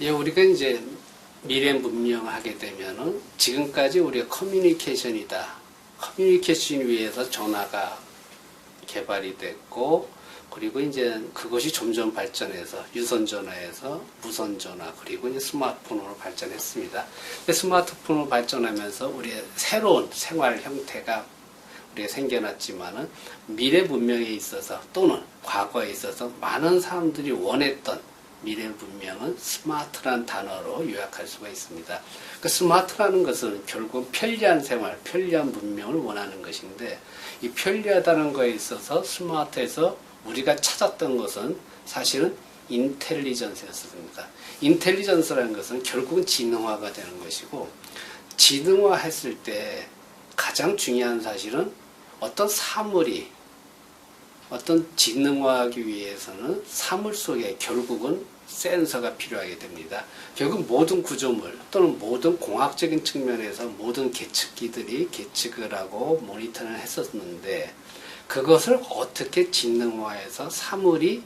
예, 우리가 이제 미래 문명을 하게 되면은 지금까지 우리가 커뮤니케이션이다. 커뮤니케이션 위해서 전화가 개발이 됐고, 그리고 이제 그것이 점점 발전해서 유선전화에서 무선전화, 그리고 이제 스마트폰으로 발전했습니다. 스마트폰으로 발전하면서 우리의 새로운 생활 형태가 우리가 생겨났지만은 미래 문명에 있어서 또는 과거에 있어서 많은 사람들이 원했던 미래 문명은 스마트란 단어로 요약할 수가 있습니다. 그 스마트라는 것은 결국 편리한 생활, 편리한 문명을 원하는 것인데, 이 편리하다는 거에 있어서 스마트에서 우리가 찾았던 것은 사실은 인텔리전스였습니다. 인텔리전스라는 것은 결국은 지능화가 되는 것이고, 지능화 했을 때 가장 중요한 사실은 어떤 사물이 어떤 지능화하기 위해서는 사물 속에 결국은 센서가 필요하게 됩니다. 결국 모든 구조물 또는 모든 공학적인 측면에서 모든 계측기들이 계측을 하고 모니터를 했었는데, 그것을 어떻게 지능화해서 사물이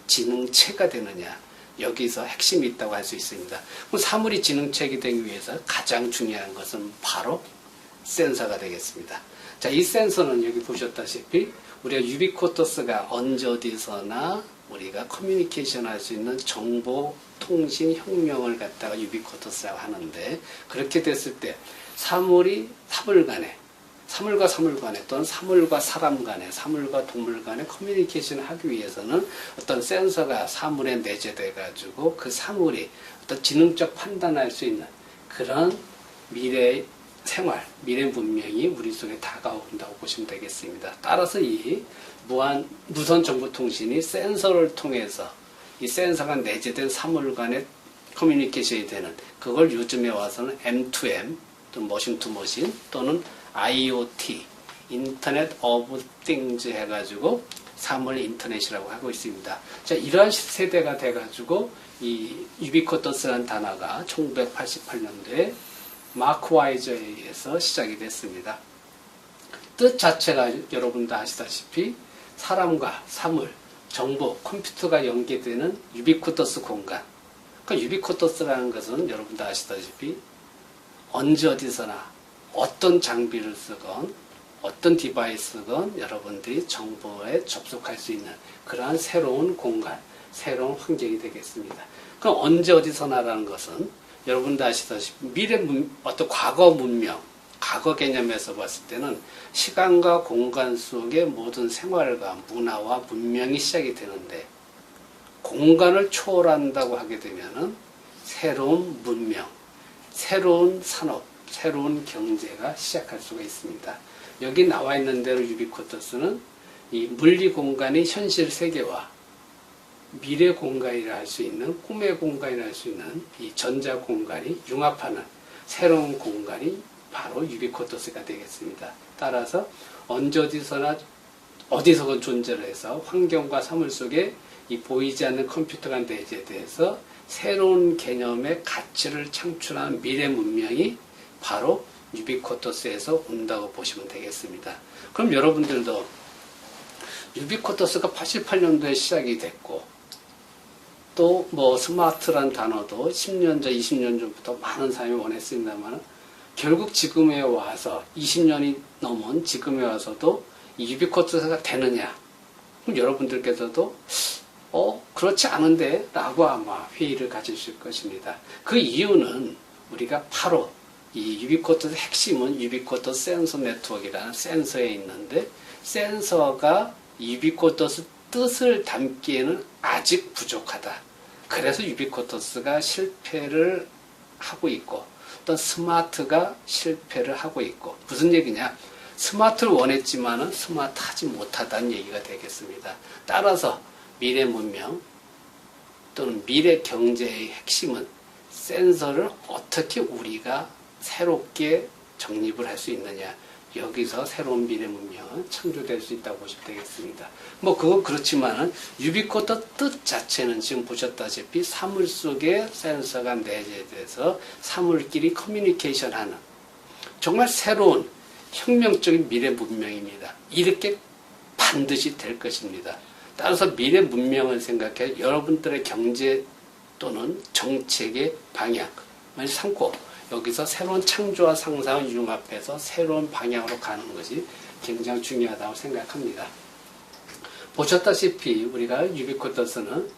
지능체가 되느냐, 여기서 핵심이 있다고 할 수 있습니다. 그럼 사물이 지능체가 되기 위해서 가장 중요한 것은 바로 센서가 되겠습니다. 자, 이 센서는 여기 보셨다시피 우리가 유비쿼터스가 언제 어디서나 우리가 커뮤니케이션 할 수 있는 정보 통신 혁명을 갖다가 유비쿼터스라고 하는데, 그렇게 됐을 때 사물이 사물 간에, 사물과 사물 간에 또는 사물과 사람 간에, 사물과 동물 간에 커뮤니케이션을 하기 위해서는 어떤 센서가 사물에 내재돼 가지고 그 사물이 어떤 지능적 판단할 수 있는 그런 미래의 생활, 미래 문명이 우리 속에 다가온다고 보시면 되겠습니다. 따라서 이 무선 정보통신이 센서를 통해서 이 센서가 내재된 사물 간의 커뮤니케이션이 되는, 그걸 요즘에 와서는 M2M 또는 머신 투 머신 또는 IoT, 인터넷 오브 띵즈 해가지고 사물 인터넷이라고 하고 있습니다. 자, 이러한 세대가 돼가지고 이 유비쿼터스라는 단어가 1988년도에 마크 와이저에 의해서 시작이 됐습니다. 뜻 자체가 여러분도 아시다시피 사람과 사물, 정보, 컴퓨터가 연계되는 유비쿼터스 공간. 그러니까 유비쿼터스라는 것은 여러분도 아시다시피 언제 어디서나 어떤 장비를 쓰건 어떤 디바이스건 여러분들이 정보에 접속할 수 있는 그러한 새로운 공간, 새로운 환경이 되겠습니다. 그럼 언제 어디서나라는 것은 여러분도 아시다시피 어떤 과거 문명, 과거 개념에서 봤을 때는 시간과 공간 속의 모든 생활과 문화와 문명이 시작이 되는데, 공간을 초월한다고 하게 되면은 새로운 문명, 새로운 산업, 새로운 경제가 시작할 수가 있습니다. 여기 나와 있는 대로 유비쿼터스는 이 물리 공간의 현실 세계와 미래 공간이라 할 수 있는, 꿈의 공간이라 할 수 있는 이 전자 공간이 융합하는 새로운 공간이 바로 유비쿼터스가 되겠습니다. 따라서 언제 어디서건 존재를 해서 환경과 사물 속에 이 보이지 않는 컴퓨터가 내재돼서 새로운 개념의 가치를 창출하는 미래 문명이 바로 유비쿼터스에서 온다고 보시면 되겠습니다. 그럼 여러분들도 유비쿼터스가 88년도에 시작이 됐고, 또 스마트란 단어도 10년 전, 20년 전부터 많은 사람이 원했습니다만, 결국 지금에 와서 20년이 넘은 지금에 와서도 이 유비쿼터스가 되느냐? 그럼 여러분들께서도 그렇지 않은데 라고 아마 회의를 가지실 것입니다. 그 이유는 우리가 바로 이 유비쿼터스 핵심은 유비쿼터스 센서 네트워크라는 센서에 있는데, 센서가 유비쿼터스 뜻을 담기에는 아직 부족하다. 그래서 유비쿼터스가 실패를 하고 있고, 또 스마트가 실패를 하고 있고, 무슨 얘기냐? 스마트를 원했지만은 스마트하지 못하다는 얘기가 되겠습니다. 따라서 미래 문명 또는 미래 경제의 핵심은 센서를 어떻게 우리가 새롭게 정립을 할 수 있느냐, 여기서 새로운 미래 문명은 창조될 수 있다고 보시면 되겠습니다. 그건 그렇지만은 유비쿼터 뜻 자체는 지금 보셨다시피 사물 속에 센서가 내재돼서 사물끼리 커뮤니케이션 하는 정말 새로운 혁명적인 미래 문명입니다. 이렇게 반드시 될 것입니다. 따라서 미래 문명을 생각해 여러분들의 경제 또는 정책의 방향을 삼고 여기서 새로운 창조와 상상을 융합해서 새로운 방향으로 가는 것이 굉장히 중요하다고 생각합니다. 보셨다시피 우리가 유비쿼터스는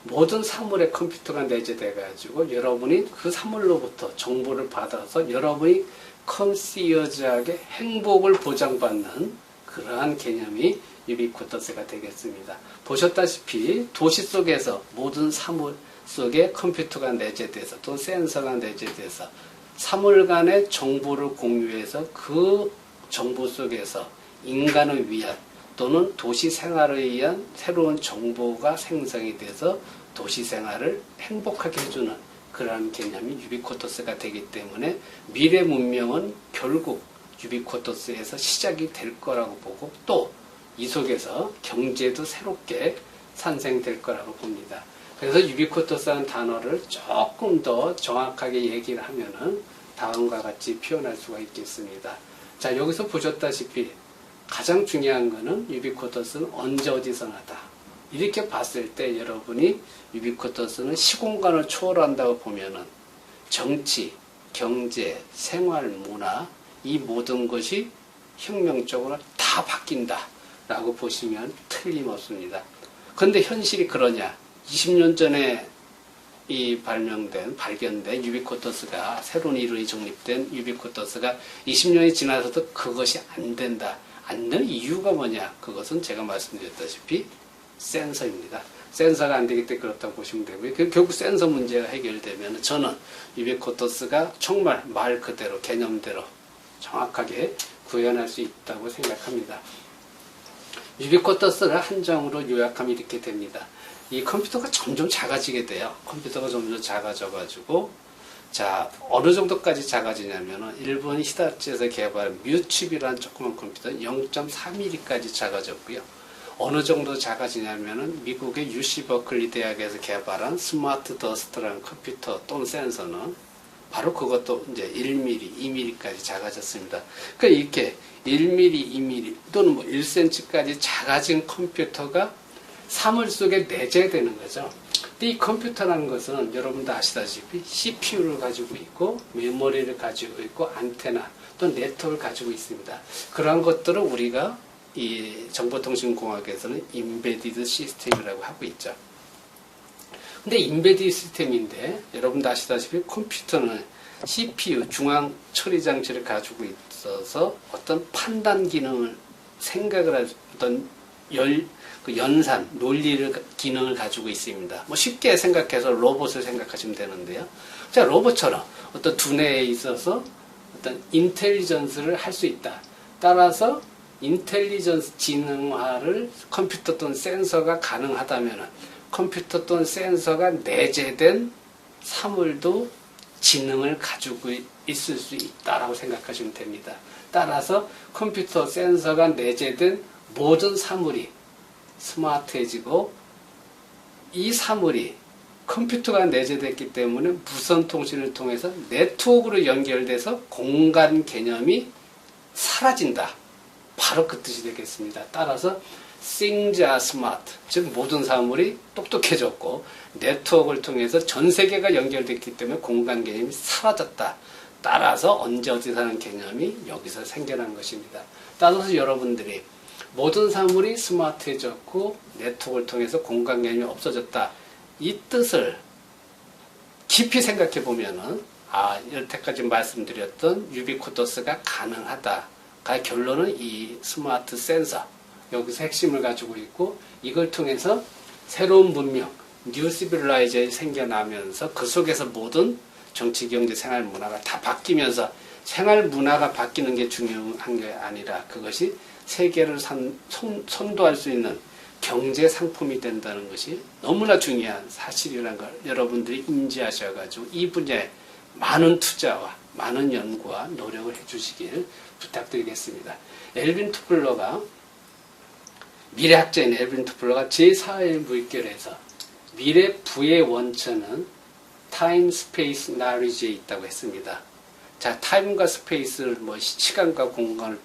모든 사물에 컴퓨터가 내재돼 가지고 여러분이 그 사물로부터 정보를 받아서 여러분이 컨시어지하게 행복을 보장받는 그러한 개념이 유비쿼터스가 되겠습니다. 보셨다시피 도시 속에서 모든 사물 속에 컴퓨터가 내재돼서 또 센서가 내재돼서 사물 간의 정보를 공유해서 그 정보 속에서 인간을 위한 또는 도시 생활에 의한 새로운 정보가 생성이 돼서 도시 생활을 행복하게 해주는 그러한 개념이 유비쿼터스가 되기 때문에 미래 문명은 결국 유비쿼터스에서 시작이 될 거라고 보고 또 이 속에서 경제도 새롭게 산생될 거라고 봅니다. 그래서 유비쿼터스라는 단어를 조금 더 정확하게 얘기를 하면은 다음과 같이 표현할 수가 있겠습니다. 자, 여기서 보셨다시피 가장 중요한 거는 유비쿼터스는 언제 어디서나다. 이렇게 봤을 때 여러분이 유비쿼터스는 시공간을 초월한다고 보면은 정치, 경제, 생활, 문화 이 모든 것이 혁명적으로 다 바뀐다 라고 보시면 틀림없습니다. 그런데 현실이 그러냐? 20년 전에 발견된 유비쿼터스가 새로운 이론이 정립된 유비쿼터스가 20년이 지나서도 그것이 안 된다. 안 되는 이유가 뭐냐? 그것은 제가 말씀드렸다시피 센서입니다. 센서가 안 되기 때문에 그렇다고 보시면 되고요. 결국 센서 문제가 해결되면 저는 유비쿼터스가 정말 말 그대로 개념대로 정확하게 구현할 수 있다고 생각합니다. 유비쿼터스를 한정으로 요약하면 이렇게 됩니다. 이 컴퓨터가 점점 작아지게 돼요. 컴퓨터가 점점 작아져가지고 자 어느 정도까지 작아지냐면은 일본 히다치에서 개발한 뮤칩이라는 조그만 컴퓨터 0.3mm까지 작아졌고요. 어느 정도 작아지냐면은 미국의 UC 버클리 대학에서 개발한 스마트 더스트라는 컴퓨터 또는 센서는 바로 그것도 이제 1mm, 2mm까지 작아졌습니다. 그러니까 이렇게 1mm, 2mm 또는 뭐 1cm까지 작아진 컴퓨터가 사물 속에 내재되는 거죠. 근데 이 컴퓨터라는 것은 여러분도 아시다시피 CPU를 가지고 있고 메모리를 가지고 있고 안테나 또 네트워크를 가지고 있습니다. 그러한 것들을 우리가 이 정보통신공학에서는 임베디드 시스템이라고 하고 있죠. 근데 임베디드 시스템인데 여러분도 아시다시피 컴퓨터는 CPU 중앙 처리 장치를 가지고 있어서 어떤 판단 기능을 생각을 할 어떤 연산 논리를 기능을 가지고 있습니다. 뭐 쉽게 생각해서 로봇을 생각하시면 되는데요. 자 로봇처럼 어떤 두뇌에 있어서 어떤 인텔리전스를 할 수 있다. 따라서 인텔리전스 지능화를 컴퓨터 또는 센서가 가능하다면 컴퓨터 또는 센서가 내재된 사물도 지능을 가지고 있을 수 있다라고 생각하시면 됩니다. 따라서 컴퓨터 센서가 내재된 모든 사물이 스마트해지고 이 사물이 컴퓨터가 내재됐기 때문에 무선 통신을 통해서 네트워크로 연결돼서 공간 개념이 사라진다. 바로 그 뜻이 되겠습니다. 따라서 things are smart, 즉 모든 사물이 똑똑해졌고 네트워크를 통해서 전 세계가 연결됐기 때문에 공간 개념이 사라졌다. 따라서 언제 어디서라는 개념이 여기서 생겨난 것입니다. 따라서 여러분들이 모든 사물이 스마트해졌고 네트워크를 통해서 공간 개념이 없어졌다. 이 뜻을 깊이 생각해 보면은 여태까지 말씀드렸던 유비쿼터스가 가능하다. 결론은 이 스마트 센서 여기서 핵심을 가지고 있고 이걸 통해서 새로운 문명, 뉴 시빌라이제이 생겨나면서 그 속에서 모든 정치, 경제, 생활, 문화가 다 바뀌면서 생활 문화가 바뀌는 게 중요한 게 아니라 그것이 세계를 선도할 수 있는 경제 상품이 된다는 것이 너무나 중요한 사실이라는 걸 여러분들이 인지하셔가지고 이 분야에 많은 투자와 많은 연구와 노력을 해주시길 부탁드리겠습니다. 엘빈 토플러가 미래학자인 엘빈 토플러가 제4의 물결에서 미래 부의 원천은 타임, 스페이스, 나리지에 있다고 했습니다. 자, 타임과 스페이스를 시간과 공간을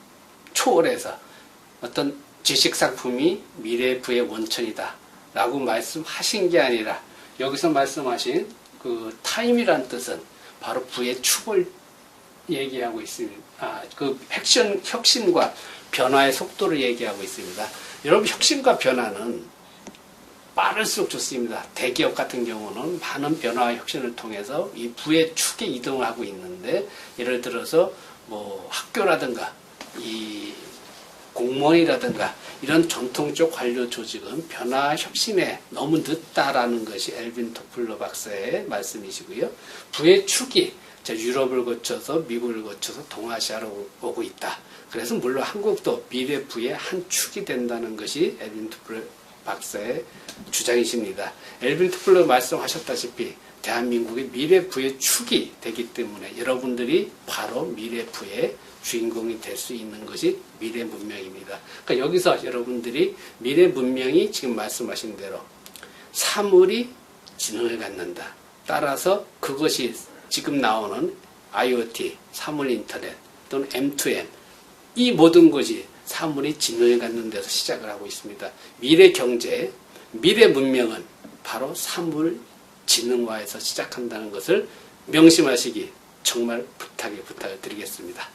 초월해서 어떤 지식 상품이 미래 부의 원천이다 라고 말씀하신 게 아니라 여기서 말씀하신 그 타임이란 뜻은 바로 부의 축을 얘기하고 있습니다. 그 혁신과 변화의 속도를 얘기하고 있습니다. 여러분, 혁신과 변화는 빠를수록 좋습니다. 대기업 같은 경우는 많은 변화와 혁신을 통해서 이 부의 축에 이동을 하고 있는데, 예를 들어서 뭐 학교라든가 이 공무원이라든가 이런 전통적 관료 조직은 변화 혁신에 너무 늦다라는 것이 엘빈 토플러 박사의 말씀이시고요. 부의 축이 유럽을 거쳐서 미국을 거쳐서 동아시아로 오고 있다. 그래서 물론 한국도 미래 부의 한 축이 된다는 것이 엘빈 토플러 박사의 주장이십니다. 엘빈 토플러 말씀하셨다시피 대한민국의 미래 부의 축이 되기 때문에 여러분들이 바로 미래 부의 주인공이 될 수 있는 것이 미래 문명입니다. 그러니까 여기서 여러분들이 미래 문명이 지금 말씀하신 대로 사물이 지능을 갖는다. 따라서 그것이 지금 나오는 IoT, 사물 인터넷 또는 M2M, 이 모든 것이 사물이 지능을 갖는 데서 시작을 하고 있습니다. 미래 경제, 미래 문명은 바로 사물 지능화에서 시작한다는 것을 명심하시기 정말 부탁을 드리겠습니다.